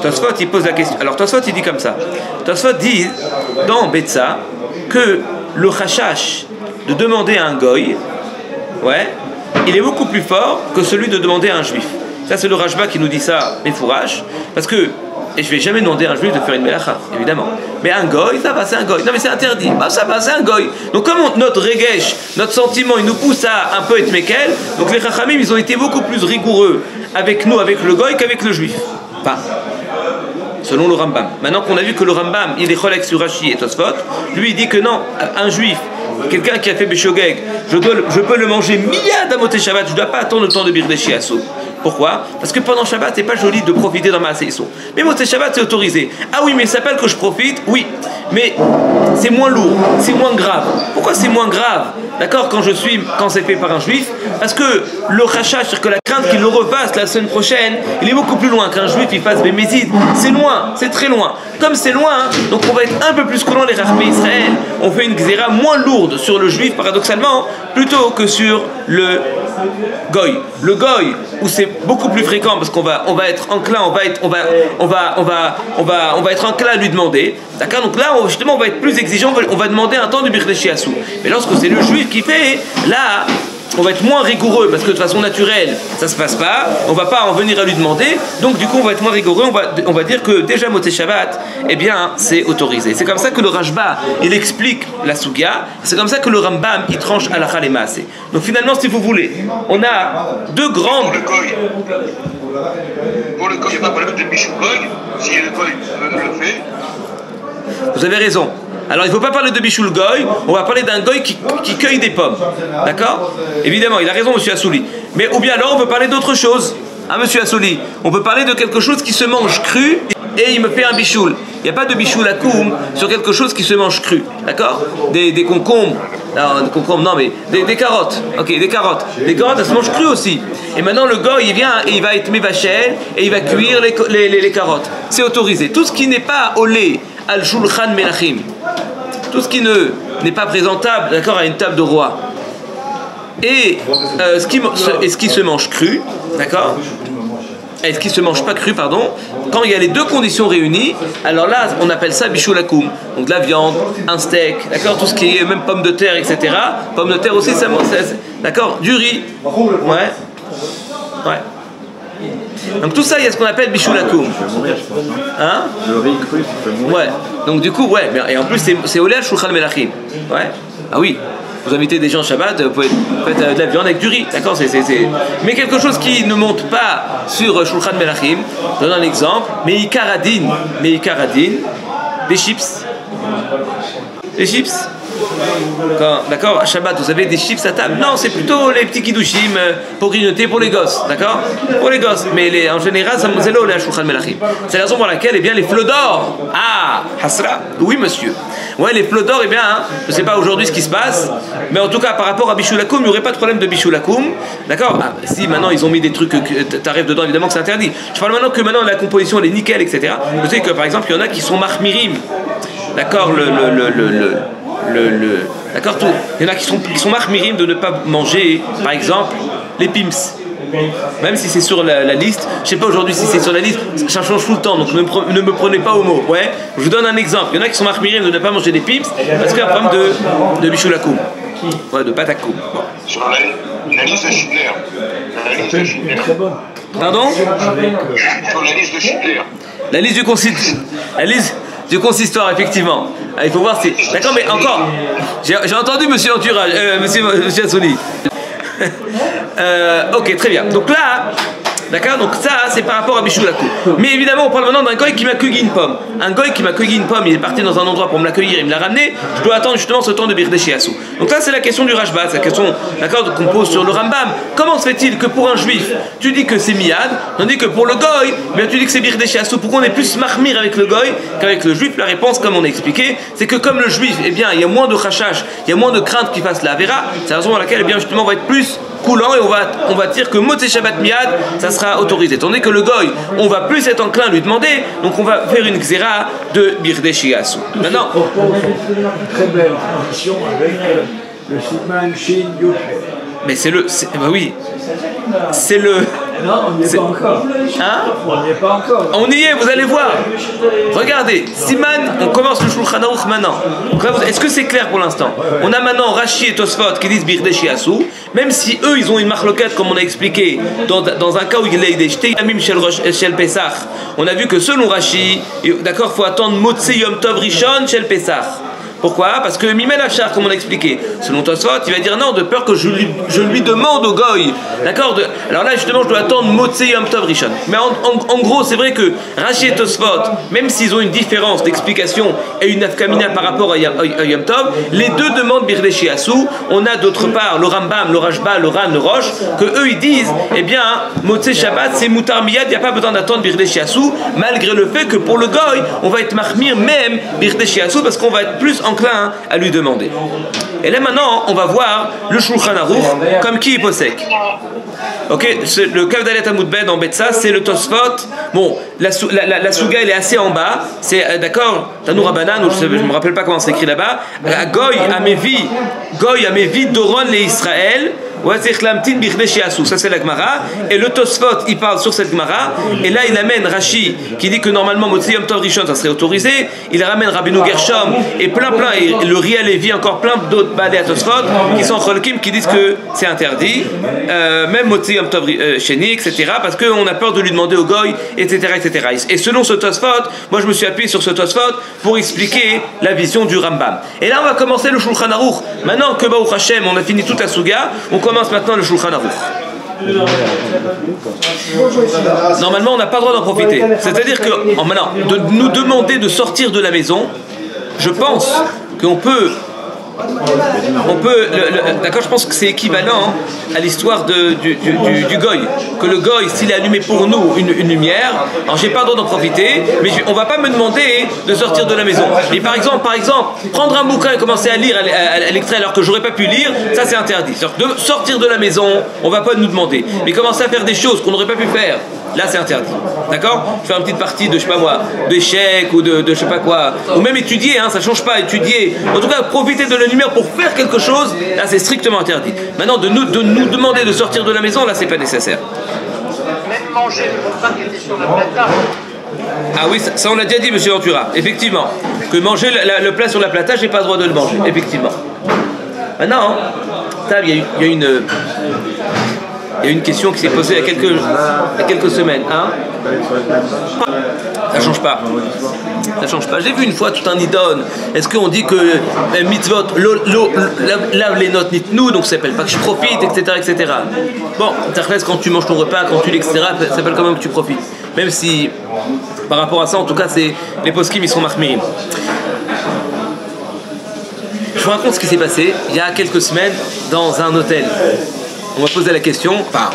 Tosfot il pose la question. Alors Tosfot il dit comme ça. Tosfot dit dans Betsa que le chashash de demander à un goy, ouais, il est beaucoup plus fort que celui de demander à un juif. Ça c'est le Rashba qui nous dit ça, mais fourrage, parce que et je vais jamais demander à un juif de faire une melacha, évidemment. Mais un goy, ça va, c'est un goy. Non mais c'est interdit. Bah ça va, c'est un goy. Donc comme notre regesh, notre sentiment, il nous pousse à un peu être mekel, donc les chachamim, ils ont été beaucoup plus rigoureux avec nous, avec le goy, qu'avec le juif. Pas. Selon le Rambam. Maintenant qu'on a vu que le Rambam, il est cholek sur Rashi et Tosfot, lui il dit que non, un juif, quelqu'un qui a fait Beshogeg, je peux le manger miyad à Moté Shabbat, je ne dois pas attendre le temps de Birdeshi Asso. Pourquoi? Parce que pendant Shabbat, c'est pas joli de profiter dans ma Seissou. Mais Moté Shabbat, c'est autorisé. Ah oui, mais ça s'appelle que je profite? Oui. Mais c'est moins lourd, c'est moins grave. Pourquoi c'est moins grave? D'accord, quand c'est fait par un juif? Parce que le rachat, c'est-à-dire que la crainte qu'il le refasse la semaine prochaine, il est beaucoup plus loin qu'un juif il fasse Bémézid. C'est loin, c'est très loin. Comme c'est loin, donc on va être un peu plus coulant les Rachmé Israël. On fait une xéra moins lourde sur le juif, paradoxalement, plutôt que sur le goy. Le goy, où c'est beaucoup plus fréquent parce qu'on va être enclin, on va être enclin à lui demander. D'accord, donc là justement on va être plus exigeant, on va demander un temps de Birdeshi Assou. Mais lorsque c'est le juif qui fait, là on va être moins rigoureux parce que de façon naturelle ça se passe pas, on va pas en venir à lui demander, donc du coup on va être moins rigoureux, on va dire que déjà Moté Shabbat, eh bien c'est autorisé. C'est comme ça que le Rashba il explique la Sugia, c'est comme ça que le Rambam il tranche halakha les maasé. Donc finalement si vous voulez, on a deux grandes... Pour le goy, il n'y a pas de problème de bichou goy, si le goy le fait. Vous avez raison. Alors il ne faut pas parler de Bichoul Goy, on va parler d'un Goy qui cueille des pommes. D'accord? Évidemment, il a raison, monsieur Assouli. Mais ou bien alors on peut parler d'autre chose. Hein, monsieur Assouli? On peut parler de quelque chose qui se mange cru et il me fait un bichoul. Il n'y a pas de bichoul à koum sur quelque chose qui se mange cru. D'accord? Des concombres. Non, des concombres, non, mais des carottes. Ok, des carottes. Les carottes, elles se mangent crues aussi. Et maintenant, le Goy, il vient et il va être mévachel et il va cuire les carottes. C'est autorisé. Tout ce qui n'est pas au lait, al shulchan melachim, tout ce qui n'est pas présentable, d'accord, à une table de roi, et ce qui se mange cru, d'accord, et ce qui se mange pas cru, pardon, quand il y a les deux conditions réunies, alors là on appelle ça bichoul akoum, donc de la viande, un steak, d'accord, tout ce qui est même pommes de terre, etc. Pommes de terre aussi, ça mange, d'accord, du riz, ouais. Donc tout ça, il y a ce qu'on appelle bichoul akoum. Hein? Le riz cru, ça peut mourir. Ouais. Donc du ouais, mais, et en plus c'est olé al shulchan melachim. Ouais. Ah oui. Vous invitez des gens Shabbat, vous pouvez faire de la viande avec du riz, d'accord, mais quelque chose qui ne monte pas sur shulchan melachim. Je donne un exemple. Meikaradin, des chips. Les chips. D'accord, à Shabbat, vous avez des chips à table. Non, c'est plutôt les petits kiddushim pour grignoter pour les gosses, d'accord? Pour les gosses. Mais en général, ça c'est là les shulchan melachim. C'est la raison pour laquelle, eh bien, les flots d'or. Ah, Hasra. Oui, monsieur. Ouais, les flots d'or, eh bien, hein, je ne sais pas aujourd'hui ce qui se passe, mais en tout cas, par rapport à bichoul akoum, il n'y aurait pas de problème de bichoul akoum, d'accord? Ah, si maintenant ils ont mis des trucs, t'arrives dedans, évidemment que c'est interdit. Je parle maintenant que la composition, elle est nickel, etc. Vous savez que par exemple, il y en a qui sont mahmirim, d'accord? D'accord, tout. Il y en a qui sont mahmirim de ne pas manger, par exemple, les pims. Même si c'est sur la liste, je ne sais pas aujourd'hui si c'est sur la liste, ça change tout le temps, donc ne me prenez pas au mot. Ouais, je vous donne un exemple. Il y en a qui sont mahmirim de ne pas manger des pims parce qu'il y a un problème de bichoul akoum. Ouais, de pâte à koum. Sur la liste de Schindler. Pardon? Sur la liste de Schindler. La liste du consistoire, effectivement. Ah, il faut voir si. D'accord, mais encore. J'ai entendu monsieur Entourage, monsieur Assouli. Ok, très bien. Donc là, d'accord, donc ça c'est par rapport à bichoul akoum. Mais évidemment, on parle maintenant d'un goy qui m'a cueilli une pomme. Un goy qui m'a cueilli une pomme, il est parti dans un endroit pour me l'accueillir, il me l'a ramené. Je dois attendre justement ce temps de Birdeshi Assou. Donc là, c'est la question du Rashba, c'est la question, d'accord, qu'on pose sur le Rambam. Comment se fait-il que pour un juif, tu dis que c'est miyad, tandis que pour le goy, bien tu dis que c'est Birdeshi Assou? Pourquoi on est plus mahmir avec le goy qu'avec le juif? La réponse, comme on a expliqué, c'est que comme le juif, eh bien, il y a moins de chashash, il y a moins de crainte qu'il fasse la avera. C'est la raison pour laquelle, eh bien, justement, on va être plus coulant et on va dire que Moté Shabbat miyad, ça sera autorisé. Tandis que le goy, on va plus être enclin à lui demander, donc on va faire une xéra de Birdeshi Assou. Maintenant, très belle transition avec Le Siman, Shin, Yud. Mais c'est le... Bah oui. C'est le... Non, on n'y est pas encore. Hein? On n'y est pas encore. On y est, vous allez voir. Regardez, Siman, on commence le Shulchan Aruch maintenant. Donc là, est-ce que c'est clair pour l'instant? On a maintenant Rashi et Tosfot qui disent Birdeshi Asu, même si eux, ils ont une marloquette, comme on a expliqué, dans un cas où il est des Shtei Yamim Shel Pesach. On a vu que selon Rashi, d'accord, il faut attendre Motzei Yom Tov Rishon Shel Pesach. Pourquoi? Parce que Mimel Achar, comme on a expliqué, selon Tosfot, il va dire non, de peur que je lui demande au goy. D'accord? Alors là, justement, je dois attendre Motzei Yom Tov Rishon. Mais en gros, c'est vrai que Rashi et Tosfot, même s'ils ont une différence d'explication et une afkamina par rapport à Yom Tov, les deux demandent Birdeshi Asu. On a d'autre part le Rambam, le Rashba, le Ran, le Rosh, que eux ils disent, eh bien, Motzei Shabbat, c'est Mutar Miyad, il n'y a pas besoin d'attendre Birdeshi Asu, malgré le fait que pour le goy, on va être mahmir même Birdeshi Asu parce qu'on va être plus enclin à lui demander. Et là maintenant, on va voir le Shulchan Aruch comme qui est possèque. Ok, le Kav Dalet Amud Bet en Betsa, c'est le Tosfot. Bon, la Souga elle est assez en bas. C'est d'accord, Tanoura Banan, ou je ne me rappelle pas comment c'est écrit là-bas. Goy Amevi Doron le Israël. Ça c'est la Gemara. Et le Tosfot il parle sur cette Gemara. Et là il amène Rashi qui dit que normalement Motzei Yom Tov Rishon ça serait autorisé. Il ramène Rabbeinu Gershom et plein et le Ria Levi encore plein d'autres balais à Tosfot qui sont Cholkim qui disent que c'est interdit. Même Motzei Yom Tov Sheni, etc. Parce qu'on a peur de lui demander au goy, etc., etc. Et selon ce Tosfot, moi je me suis appuyé sur ce Tosfot pour expliquer la vision du Rambam. Et là on va commencer le Shulchan Aruch. Maintenant que Baruch Hashem on a fini toute la Souga, on commence maintenant le Shulchan Aruch. Normalement, on n'a pas le droit d'en profiter. C'est-à-dire que, maintenant, de nous demander de sortir de la maison, je pense qu'on peut... d'accord, je pense que c'est équivalent à l'histoire du goy. Que le goy, s'il a allumé pour nous une lumière, alors j'ai pas le droit d'en profiter, mais on va pas me demander de sortir de la maison. Mais par exemple, prendre un bouquin et commencer à lire à l'extrait alors que j'aurais pas pu lire, ça c'est interdit. De sortir de la maison, on va pas nous demander. Mais commencer à faire des choses qu'on n'aurait pas pu faire, là c'est interdit. D'accord? Faire une petite partie de, je sais pas moi, d'échecs ou de je sais pas quoi. Ou même étudier, hein, ça change pas, étudier. En tout cas, profiter de la lumière pour faire quelque chose, là c'est strictement interdit. Maintenant, de nous demander de sortir de la maison, là c'est pas nécessaire. Même manger le repas qui était sur la plata. Ah oui, ça on l'a déjà dit, monsieur Ventura, effectivement. Que manger le plat sur la plata, j'ai pas le droit de le manger, effectivement. Maintenant, il y a une question qui s'est posée il y a quelques semaines. Hein? Ça change pas. Ça change pas. J'ai vu une fois tout un idone. Est-ce qu'on dit que mitzvot, lave les notes nitnou, donc ça s'appelle pas que je profite, etc. etc. Bon, quand tu manges ton repas, quand tu l'extras, ça s'appelle quand même que tu profites. Même si, par rapport à ça, en tout cas, c'est les poskim, ils sont marmirim. Je vous raconte ce qui s'est passé il y a quelques semaines dans un hôtel. On m'a posé la question, enfin,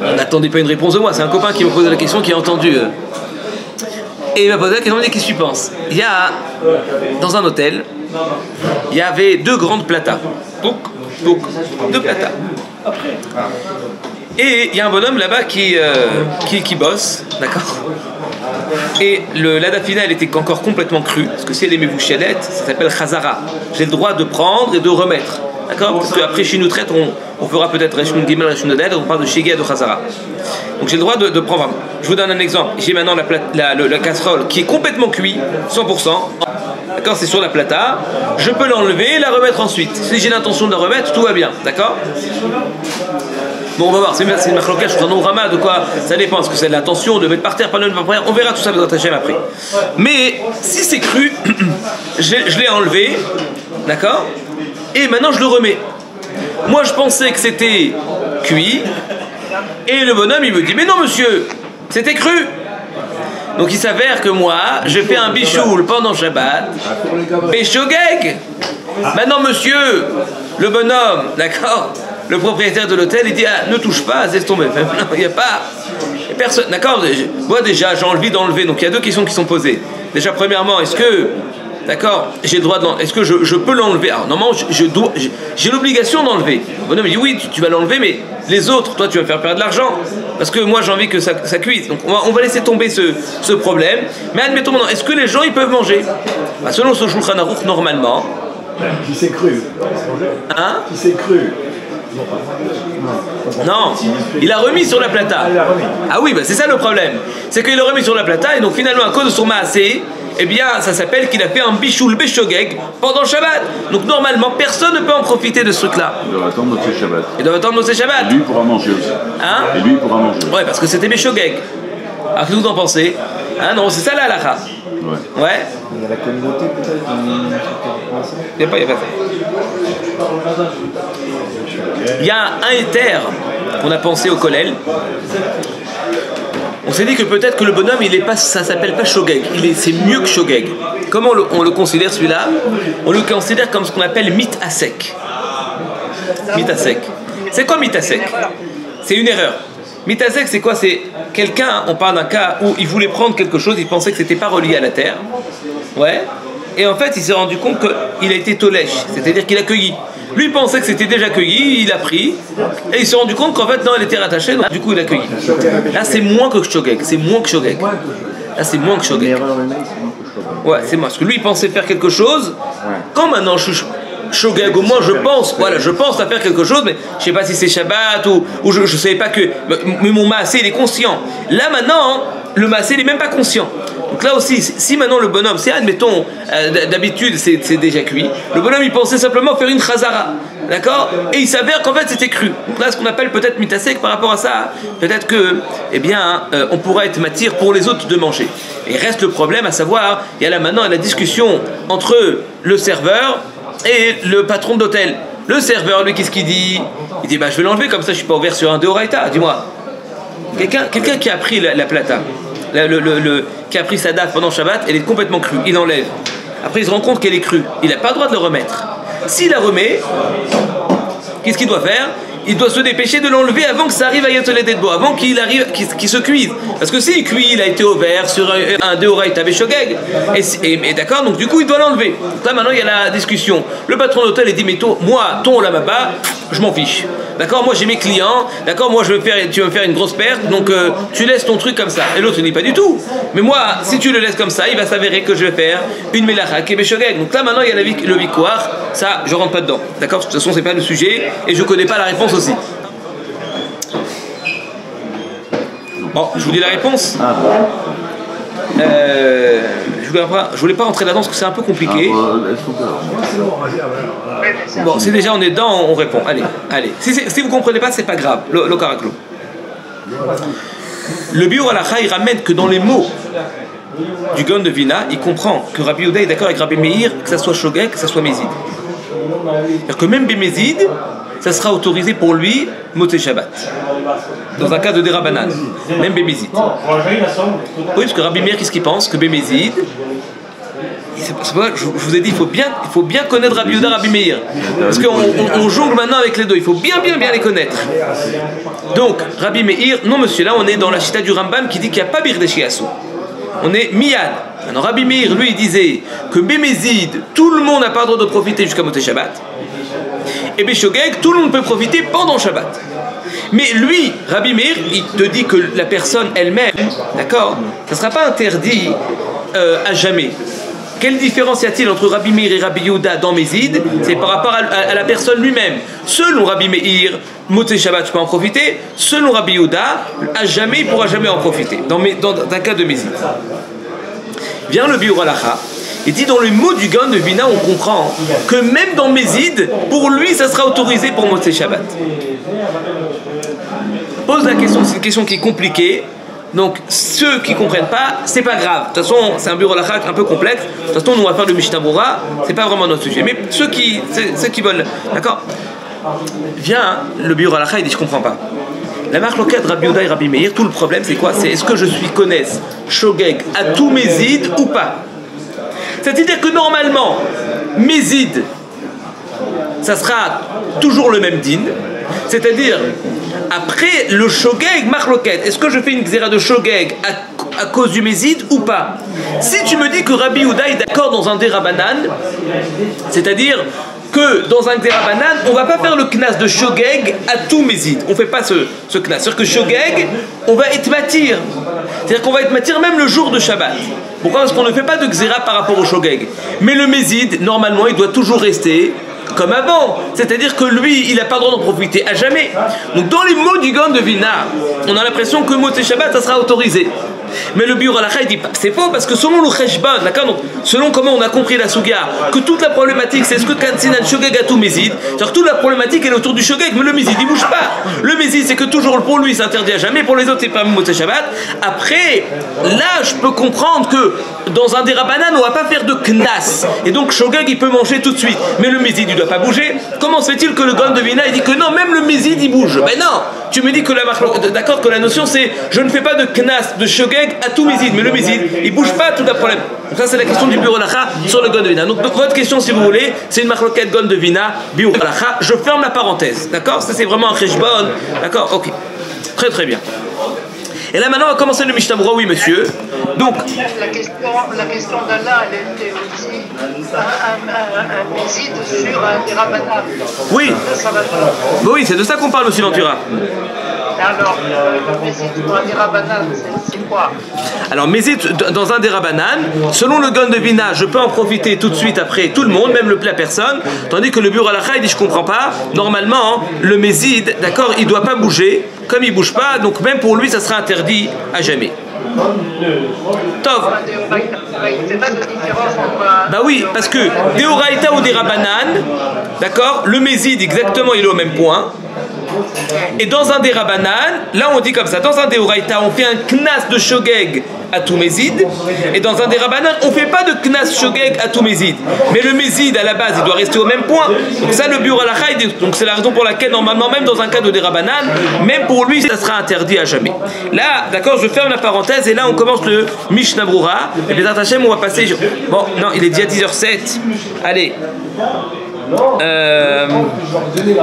on n'attendait pas une réponse de moi, c'est un copain qui m'a posé la question, qui a entendu. Et il m'a posé la question, qu'est-ce que tu penses? Il y a, dans un hôtel, il y avait 2 grandes platas. Donc, 2 platas. Et il y a un bonhomme là-bas qui bosse, d'accord? Et l'ada finale était encore complètement crue, parce que si elle est mévouchelette, ça s'appelle chazara. J'ai le droit de prendre et de remettre. D'accord? Parce qu'après, chez nous traite, on fera peut-être Reshun Gimel, Reshun Adel, on parle de Shigeh et de Chazara. Donc j'ai le droit de prendre. Je vous donne un exemple. J'ai maintenant la casserole qui est complètement cuite, 100%. D'accord? C'est sur la plata. Je peux l'enlever et la remettre ensuite. Si j'ai l'intention de la remettre, tout va bien. D'accord? Bon, on va voir. C'est une machlokah, je prends un rama, de quoi? Ça dépend. Est-ce que c'est de l'intention de mettre par terre, pas de mettre par terre? On verra tout ça dans ta chaîne après. Mais si c'est cru, je l'ai enlevé. D'accord? Et maintenant je le remets. Moi je pensais que c'était cuit. Et le bonhomme il me dit mais non monsieur, c'était cru. Donc il s'avère que moi je fais un bichoul pendant Shabbat. Péchogeg. Maintenant monsieur, le bonhomme, d'accord, le propriétaire de l'hôtel il dit ah, ne touche pas, laisse tomber. Il n'y a pas personne. D'accord, moi déjà j'ai envie d'enlever. Donc il y a 2 questions qui sont posées. Déjà premièrement, est-ce que d'accord, j'ai le droit de l'enlever. Est-ce que je peux l'enlever? Alors normalement j'ai l'obligation d'enlever. Le bonhomme il dit oui, tu vas l'enlever, mais les autres, toi tu vas faire perdre de l'argent. Parce que moi j'ai envie que ça cuise. Donc on va laisser tomber ce problème. Mais admettons maintenant, est-ce que les gens ils peuvent manger? Selon ce Shulchan Aruch, normalement, Qui s'est cru? Hein? Qui s'est cru? Non, il a remis sur la plata. Ah, il a remis. Ah oui, bah c'est ça le problème. C'est qu'il a remis sur la plata et donc finalement à cause de son maasé, eh bien ça s'appelle qu'il a fait un bichoul beshogeg pendant le Shabbat. Donc normalement personne ne peut en profiter de ce truc-là. Il doit attendre Motzei Shabbat. Il doit attendre Motzei Shabbat. Et lui pourra manger aussi. Hein? Et lui pourra manger. Ouais, parce que c'était beshogeg. Alors qu'est-ce que vous en pensez? Hein, non, c'est ça la halakha. Ouais. Ouais. Il y a la communauté peut-être Il n'y a pas ça. Il y a un éther qu'on a pensé au Kollel. On s'est dit que peut-être que le bonhomme, il est pas, ça s'appelle pas shogeg, c'est mieux que shogeg. Comment on le considère celui-là? On le considère comme ce qu'on appelle mitasek. Mitasek. C'est quoi mitasek? C'est une erreur. Mitasek, c'est quoi? C'est quelqu'un, on parle d'un cas où il voulait prendre quelque chose, il pensait que c'était pas relié à la terre. Ouais. Et en fait, il s'est rendu compte qu'il a été tolèche, c'est-à-dire qu'il a cueilli. Lui, il pensait que c'était déjà cueilli, il a pris, et il s'est rendu compte qu'en fait, non, elle était rattachée, donc du coup, il a cueilli. Là, c'est moins que shogeg, c'est moins que shogeg. Là, c'est moins que shogeg. L'erreur humaine, c'est moins que shogeg. Ouais, c'est moi. Parce que lui, il pensait faire quelque chose. Quand maintenant je suis shogeg, au moins je pense, voilà, je pense à faire quelque chose, mais je sais pas si c'est Shabbat ou je savais pas que. Mais mon maasé, il est conscient. Là maintenant, le maasé, il est même pas conscient. Donc là aussi, si maintenant le bonhomme, c'est admettons, d'habitude c'est déjà cuit, le bonhomme il pensait simplement faire une chazara, d'accord? Et il s'avère qu'en fait c'était cru. Donc là, ce qu'on appelle peut-être mitasek par rapport à ça, peut-être que, eh bien, on pourra être matière pour les autres de manger. Et reste le problème à savoir, il y a là maintenant la discussion entre le serveur et le patron d'hôtel. Le serveur, lui, qu'est-ce qu'il dit? Il dit, bah je vais l'enlever comme ça, je suis pas ouvert sur un deoraita. Dis-moi, quelqu'un qui a pris la plata, qui a pris sa date pendant Shabbat, elle est complètement crue, il enlève. Après il se rend compte qu'elle est crue, il n'a pas le droit de le remettre. S'il la remet, qu'est-ce qu'il doit faire? Il doit se dépêcher de l'enlever avant que ça arrive à Yotzele Dedbo, avant qu'il arrive, qu'il se cuise. Parce que s'il cuit, il a été ouvert sur un deoraita beshogeg. Et d'accord, donc du coup il doit l'enlever. Donc là maintenant il y a la discussion. Le patron d'hôtel il dit, mais moi, ton lamaba, je m'en fiche. D'accord, moi j'ai mes clients, d'accord, moi tu vas me faire une grosse perte, donc tu laisses ton truc comme ça. Et l'autre il dit pas du tout. Mais moi, si tu le laisses comme ça, il va s'avérer que je vais faire une melacha qui est beshogeg. Donc là maintenant il y a le victoire, ça je rentre pas dedans. D'accord, de toute façon c'est pas le sujet et je connais pas la réponse aussi. Bon, je vous dis la réponse. Je voulais pas rentrer là-dedans parce que c'est un peu compliqué. Bon, si déjà on est dedans, on répond. Allez. Si vous comprenez pas, c'est pas grave. Le caraclo. Le Biur Halacha, il ramène que dans les mots du Gaon de Vina, il comprend que Rabbi Yehuda est d'accord avec Rabbi Meir, que ça soit shogeg, que ça soit mézid. C'est-à-dire que même bémézid, ça sera autorisé pour lui Motzei Shabbat. Dans un cas de Derabanan, même bémézid. Oui, parce que Rabbi Meir, qu'est-ce qu'il pense? Que bémézid, je vous ai dit, il faut bien connaître Rabbi Yehuda, Rabbi Meir. Parce qu'on jongle maintenant avec les deux, il faut bien les connaître. Donc, Rabbi Meir, non monsieur, là on est dans la chita du Rambam qui dit qu'il n'y a pas bir de shiasu. On est miyad. Alors Rabbi Meir, lui, il disait que bémézid, tout le monde n'a pas le droit de profiter jusqu'à Motzei Shabbat. Et beshogeg, tout le monde peut profiter pendant Shabbat. Mais lui, Rabbi Meir, il te dit que la personne elle-même, d'accord, ça ne sera pas interdit à jamais. Quelle différence y a-t-il entre Rabbi Meir et Rabbi Yehuda dans Mézid? C'est par rapport à la personne lui-même. Selon Rabbi Meir, Motzei Shabbat, tu peux en profiter. Selon Rabbi Yehuda, à jamais, il ne pourra jamais en profiter. Dans un cas de Mézid. Vient le Biur Halacha. Et dit dans le mot du Gaon de Vina, on comprend que même dans Mézid, pour lui, ça sera autorisé pour Motzei Shabbat. Pose la question, c'est une question qui est compliquée. Donc ceux qui ne comprennent pas, c'est pas grave. De toute façon, c'est un Biur Halacha un peu complexe. De toute façon, nous on va faire le Mishnah Berurah, c'est pas vraiment notre sujet. Mais ceux qui veulent, d'accord. Vient le Biur Halacha, il dit je comprends pas. La marque locale de Rabbi Yehuda et Rabbi Meir, tout le problème c'est quoi? C'est est-ce que je suis connaisse shogeg à tout Mézid ou pas? C'est-à-dire que normalement, Mézid, ça sera toujours le même din. C'est-à-dire, après le shogeg, marloquette, est-ce que je fais une xéra de shogeg à cause du Mézid ou pas? Si tu me dis que Rabbi Yehuda est d'accord dans un derabanan, c'est-à-dire que dans un derabanan, on ne va pas faire le knas de shogeg à tout Mézid. On ne fait pas ce knas. C'est-à-dire que shogeg, on va être matir. C'est-à-dire qu'on va être matière même le jour de Shabbat. Pourquoi? Parce qu'on ne fait pas de xéra par rapport au shogeg. Mais le mézid, normalement, il doit toujours rester comme avant. C'est-à-dire que lui, il n'a pas le droit d'en profiter à jamais. Donc dans les mots du Gaon de Vilna, on a l'impression que Motzei Shabbat, ça sera autorisé. Mais le Biur Halacha, il dit c'est faux parce que selon le Cheshbon, d'accord, donc selon comment on a compris la Souga, que toute la problématique c'est est-ce que Kansinan Shogeg a tout Mézid, c'est-à-dire toute la problématique elle est autour du Shogeg, mais le Mézid il bouge pas. Le Mézid c'est que toujours pour lui c'est interdit à jamais, pour les autres c'est pas Motzei Shabbat. Après, là je peux comprendre que dans un Derabanan on va pas faire de Knas, et donc Shogeg il peut manger tout de suite, mais le Mézid il doit pas bouger. Comment se fait-il que le Gaon de Vilna il dit que non, même le Mézid il bouge? Ben non, tu me dis que d'accord que la notion c'est je ne fais pas de Knas, de Shogeg à tout Mézid, mais le Mézid, il bouge pas, tout un problème. Donc ça c'est la question du Biur Halacha sur le Gaon de Vilna. Donc votre question si vous voulez, c'est une marloquette Gaon de Vilna, Biur Halacha. Je ferme la parenthèse, d'accord? Ça c'est vraiment un cheshbon, d'accord? Ok, très très bien. Et là maintenant on va commencer le Mishnah Berurah, oui monsieur. Donc la question d'Allah, elle était aussi un Mézid sur un Derabanan. oui, oui c'est de ça qu'on parle monsieur Ventura. Alors, le Mézid pour un Derabanan, c'est quoi? Alors, Mézid dans un Derabanan, selon le Gaon de Vilna, je peux en profiter tout de suite après tout le monde, même la personne, tandis que le Biur Halacha, il dit je comprends pas, normalement, le Mézid, d'accord, il doit pas bouger, comme il bouge pas, donc même pour lui, ça sera interdit à jamais. Tov. Bah oui, parce que Deoraita ou Derabanan, d'accord, le Mézid exactement il est au même point. Et dans un Derabanan, là on dit comme ça, dans un Deoraita on fait un knas de shogeg à tout Mézid, et dans un Derabanan on fait pas de knas shogeg à tout Mézid, mais le Mézid à la base il doit rester au même point. Donc ça le Biur Halacha, donc c'est la raison pour laquelle normalement même dans un cas de Derabanan, même pour lui ça sera interdit à jamais. Là d'accord, je ferme la parenthèse et là on commence le Mishnah Berurah. Et Bezrat Hashem on va passer, bon non il est déjà 10h07, allez.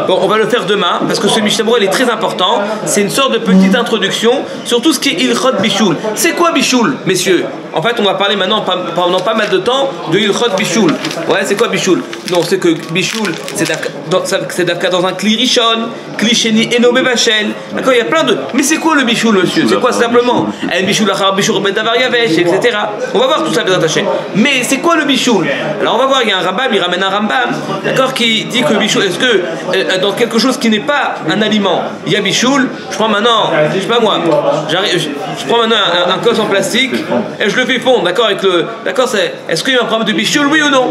Bon, on va le faire demain parce que ce Mishnah Berurah il est très important. C'est une sorte de petite introduction sur tout ce qui est Ilchot Bishul. C'est quoi Bishul, messieurs? En fait, on va parler maintenant pendant pas mal de temps de Ilchot Bishul. Ouais, c'est quoi Bishul? Non, c'est que Bishul, c'est d'Afka dans un Kli Rishon, Kli Sheni Eno Bevachel. D'accord, il y a plein de. Mais c'est quoi le Bishul, monsieur? C'est quoi simplement? Un Bishul Achar Bishul Bedavar Yavesh, etc. On va voir tout ça, Bezrat Hashem. Mais c'est quoi le Bishul? Alors, on va voir, il y a un Rambam, il ramène un Rambam, d'accord, qui dit que Bishul, est-ce que dans quelque chose qui n'est pas un aliment, il y a Bishul? Je prends maintenant, je sais pas moi, je prends maintenant un cos en plastique et je le fais fondre, d'accord, avec le. D'accord, est-ce qu'il y a un problème de Bishul, oui ou non?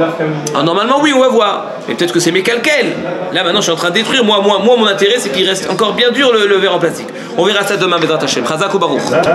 Alors, normalement, oui, on va voir. Mais peut-être que c'est mes calculs. Là, maintenant, je suis en train de détruire. Moi, mon intérêt, c'est qu'il reste encore bien dur le verre en plastique. On verra ça demain, Bezrat Hashem. Chazak ou Baruch.